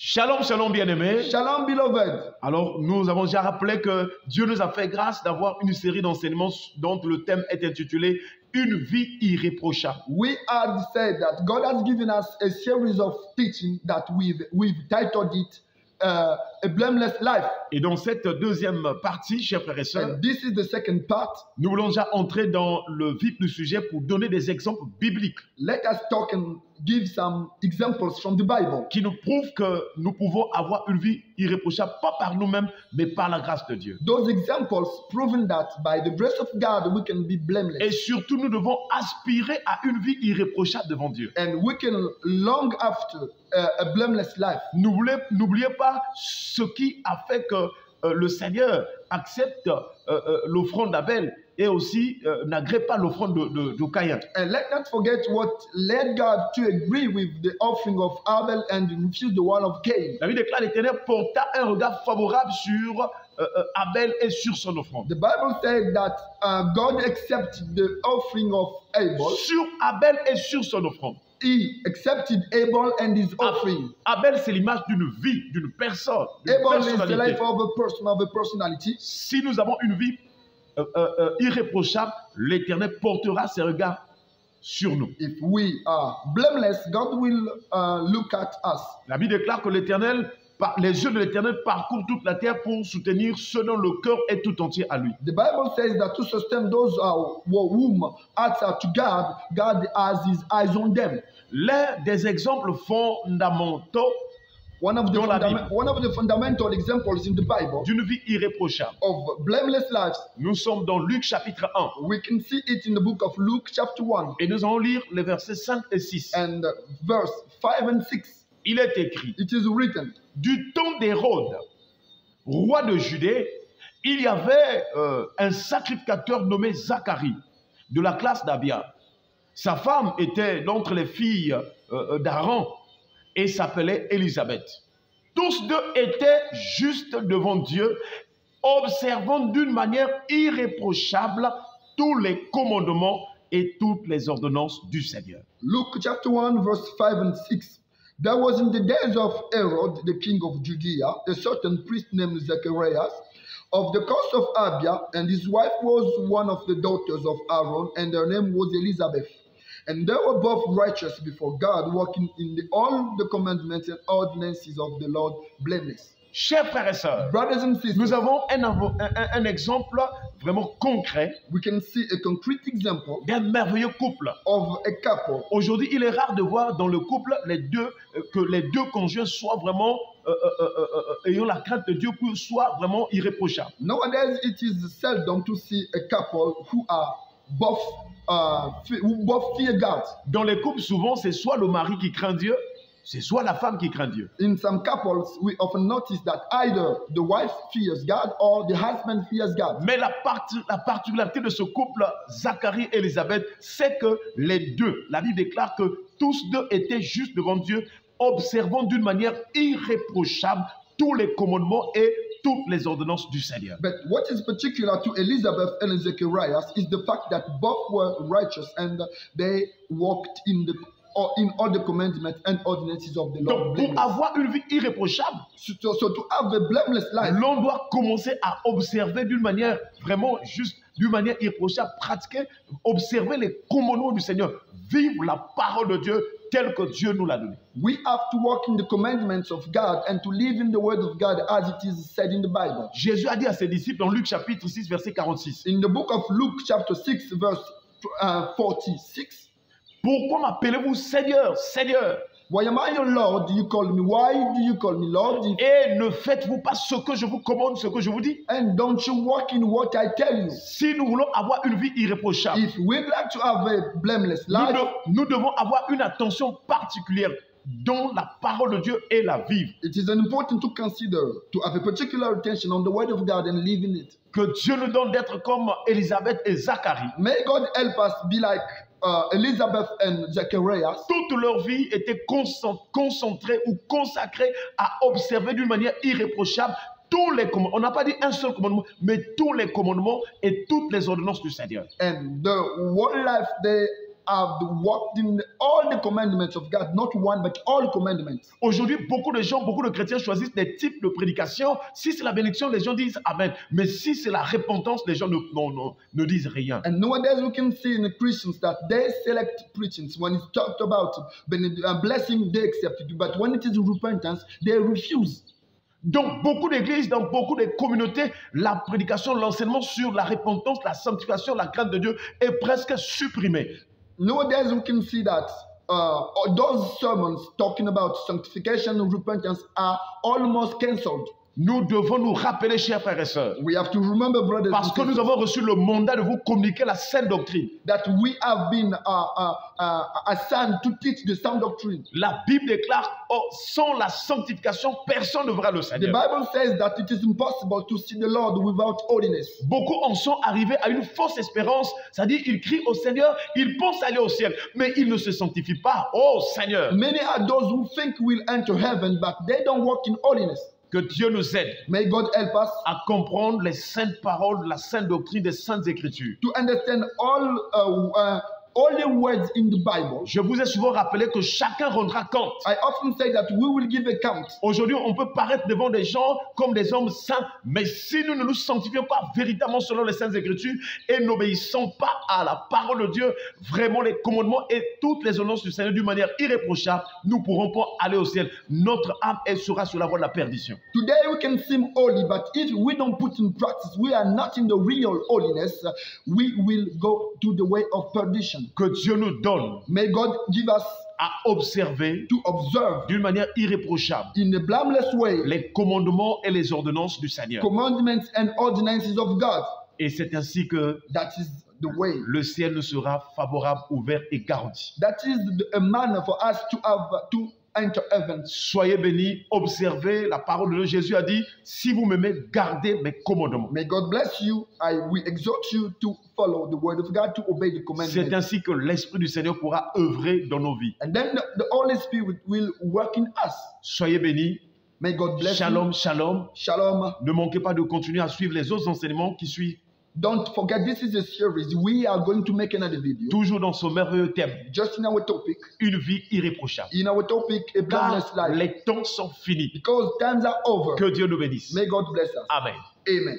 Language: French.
Shalom, shalom bien-aimés. Shalom, beloved. Alors, nous avons déjà rappelé que Dieu nous a fait grâce d'avoir une série d'enseignements dont le thème est intitulé « Une vie irréprochable ». We had said that God has given us a series of teaching that we've titled it A Blameless Life. Et dans cette deuxième partie, chers frères et sœurs, And this is the second part. nous voulons déjà entrer dans le vif du sujet pour donner des exemples bibliques Let us talk and give some examples from the Bible qui nous prouvent que nous pouvons avoir une vie irréprochable, pas par nous-mêmes, mais par la grâce de Dieu. Those examples proving that by the grace of God we can be blameless. Et surtout, nous devons aspirer à une vie irréprochable devant Dieu. And we can long after a blameless life. N'oubliez pas ce qui a fait que le Seigneur accepte l'offrande d'Abel et aussi n'agrée pas l'offrande de Caïn. And let's not forget what led God to agree with the offering of Abel and refuse the one of Cain. La Bible déclare l'Éternel porta un regard favorable sur Abel et sur son offrande. The Bible said that God accepted the offering of Abel. Sur Abel et sur son offrande. He accepted Abel and his offering. Abel, c'est l'image d'une vie, d'une personne. Abel is the life of a person, of a personality. Si nous avons une vie irréprochable, l'Éternel portera ses regards sur nous. If we are blameless, God will look at us. La Bible déclare que l'Éternel, les yeux de l'Éternel parcourent toute la terre pour soutenir ceux dont le cœur est tout entier à lui. The Bible says that to sustain those whom hearts are to God, God has his eyes on them. L'un des exemples fondamentaux One of the fundamental examples in the Bible d'une vie irréprochable, of blameless lives, nous sommes dans Luc chapitre 1. we can see it in the book of Luke chapter 1 Et nous allons lire les versets 5 et 6. and verse 5 and 6. Il est écrit: It is written, du temps d'Hérode, roi de Judée, il y avait un sacrificateur nommé Zacharie, de la classe d'Abia. Sa femme était d'entre les filles d'Aaron et s'appelait Élisabeth. Tous deux étaient justes devant Dieu, observant d'une manière irréprochable tous les commandements et toutes les ordonnances du Seigneur. Luke chapter 1 verse 5 and 6. There was in the days of Herod, the king of Judea, a certain priest named Zacharias of the coast of Abia, and his wife was one of the daughters of Aaron, and her name was Elizabeth. And they were both righteous before God, walking in all the commandments and ordinances of the Lord blameless. Chers frères et sœurs, Brothers and sisters, nous avons un exemple vraiment concret we can see a concrete example d'un merveilleux couple. of a couple. Aujourd'hui, il est rare de voir dans le couple que les deux conjoints soient vraiment ayant la crainte de Dieu, pour soient vraiment irréprochables. Nowadays, it is seldom to see a couple who are both fear God. Dans les couples, souvent, c'est soit le mari qui craint Dieu, c'est soit la femme qui craint Dieu. In some couples, we often notice that either the wife fears God or the husband fears God. Mais la particularité de ce couple, Zacharie et Élisabeth, c'est que les deux, la Bible déclare que tous deux étaient justes devant Dieu, observant d'une manière irréprochable tous les commandements et toutes les ordonnances du Seigneur. But what is particular to Elizabeth and Zacharias is the fact that both were righteous and they walked in all the commandments and ordinances of the Lord. Donc, pour avoir une vie irréprochable, So to have a blameless life, l'on doit commencer à observer d'une manière vraiment juste, d'une manière irréprochable, pratiquer, observer les commandements du Seigneur, vivre la parole de Dieu telle que Dieu nous l'a donnée. we have to walk in the commandments of God and to live in the word of God as it is said in the Bible. Jésus a dit à ses disciples dans Luc chapitre 6, verset 46, In the book of Luke chapter 6 verse 46, pourquoi m'appelez-vous Seigneur, Seigneur, why am I your Lord? Do you call me? Why do you call me Lord? et ne faites-vous pas ce que je vous commande, ce que je vous dis? And don't you walk in what I tell you? Si nous voulons avoir une vie irréprochable, If we'd like to have a blameless life, nous devons avoir une attention particulière dont la parole de Dieu est la vivre. it is important to consider, to have a particular attention on the word of God and live in it. Que Dieu nous donne d'être comme Élisabeth et Zacharie. May God help us be like Elizabeth and Zacharias. Toute leur vie était concentrée ou consacrée à observer d'une manière irréprochable tous les commandements. On n'a pas dit un seul commandement, mais tous les commandements et toutes les ordonnances du Seigneur. And the whole life they have walked in all the commandments of God, not one, but all the commandments. Aujourd'hui, beaucoup de gens, beaucoup de chrétiens choisissent des types de prédication. Si c'est la bénédiction, les gens disent Amen. Mais si c'est la repentance, les gens ne disent rien. And nowadays we can see in the Christians that they select preachings. When it's talked about blessing, they accept it. But when it is repentance, they refuse. Donc, beaucoup d'églises, dans beaucoup de communautés, la prédication, l'enseignement sur la repentance, la sanctification, la crainte de Dieu est presque supprimée. Nowadays we can see that those sermons talking about sanctification and repentance are almost cancelled. Nous devons nous rappeler, chers frères et sœurs, We have to remember, brothers parce and que nous sisters, avons reçu le mandat de vous communiquer la sainte doctrine. that we have been assigned to teach the sound doctrine. La Bible déclare, oh, sans la sanctification, personne ne verra le The Seigneur. Bible says that it is impossible to see the Lord without holiness. Beaucoup en sont arrivés à une fausse espérance, c'est-à-dire ils crient au Seigneur, ils pensent aller au ciel, mais ils ne se sanctifient pas. Oh Seigneur, Many are those who think will enter heaven, but they don't walk in holiness. que Dieu nous aide May God help us à comprendre les saintes paroles, la sainte doctrine des saintes écritures. to understand all the words in the Bible. Je vous ai souvent rappelé que chacun rendra compte. I often say that we will give account. Aujourd'hui, on peut paraître devant des gens comme des hommes saints, mais si nous ne nous sanctifions pas véritablement selon les saintes écritures et n'obéissons pas à la parole de Dieu, vraiment les commandements et toutes les ordonnances du Seigneur d'une manière irréprochable, nous ne pourrons pas aller au ciel. Notre âme, elle sera sur la voie de la perdition. Today we can seem holy, but if we don't put in practice, we are not in the real holiness, we will go to the way of perdition. Que Dieu nous donne May God give us à observer to observe d'une manière irréprochable in a blameless way les commandements et les ordonnances du Seigneur. commandments and ordinances of God. Et c'est ainsi que That is the way. le ciel nous sera favorable, ouvert et garanti. That is a manner for us to have to enter heaven. Soyez bénis, observez la parole de Dieu. Jésus a dit, si vous m'aimez, gardez mes commandements. May God bless you. We exhort you to follow the word of God, to obey the C'est commandments. ainsi que l'Esprit du Seigneur pourra œuvrer dans nos vies. And then the Holy Spirit will work in us. Soyez bénis. May God bless Shalom, you. shalom. Shalom. Ne manquez pas de continuer à suivre les autres enseignements qui suivent, Don't forget, this is a series. We are going to make another video. toujours dans ce merveilleux thème, Just in our topic. une vie irréprochable. In our topic, a blameless Car life. les temps sont finis. Because times are over. Que Dieu nous bénisse. May God bless us. Amen. Amen.